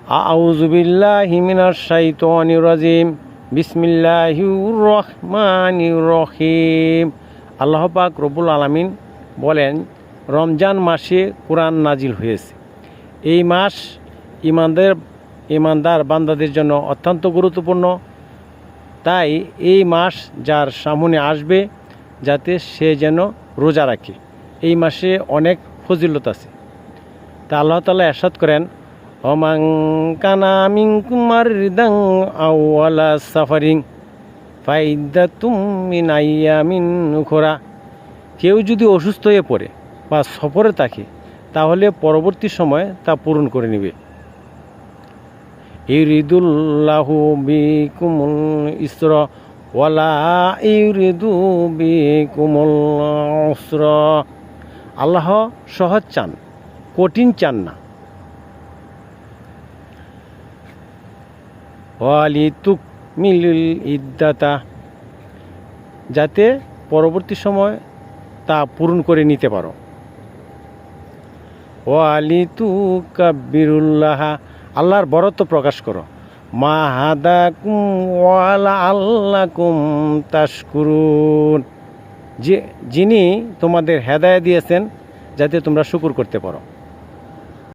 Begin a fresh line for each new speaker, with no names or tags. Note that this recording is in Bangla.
আউযু বিল্লাহি মিনাশ শাইতানির রাজিম। বিসমিল্লাহির রহমানির রহিম। আল্লাহ পাক রব্বুল আলামিন বলেন, রমজান মাসে কোরআন নাজিল হয়েছে। এই মাস ইমানদার বান্দাদের জন্য অত্যন্ত গুরুত্বপূর্ণ। তাই এই মাস যার সামনে আসবে, যাতে সে যেন রোজা রাখে। এই মাসে অনেক ফজিলত আছে। তা আল্লাহ তাআলা ইরশাদ করেন, ওমান কানা মিনকুম মারদান আও আলা সাফারিন ফাইদ্দাতুম মিন আইয়ামিন উখরা। কেউ যদি অসুস্থ হয়ে পড়ে বা সফরে থাকে, তাহলে পরবর্তী সময়ে তা পূরণ করে নেবে। ইউরিদুল্লাহু বিকুমুল ইসরা ওয়ালা ইউরিদু বিকুমুল উসরা। আল্লাহ সহজ চান, কঠিন চান না। ওয়ালিতুকমিলুল ইদ্দাতা, যাতে পরবর্তী সময় তা পূরণ করে নিতে পারো। ওয়ালিতুকাব্বিরুল্লাহ, আল্লাহর বরত্ব প্রকাশ করো। মা হাদাকুম ওয়ালা আল্লাকুম তাশকুরুন, যিনি তোমাদের হেদায়েত দিয়েছেন, যাতে তোমরা শুকর করতে পারো।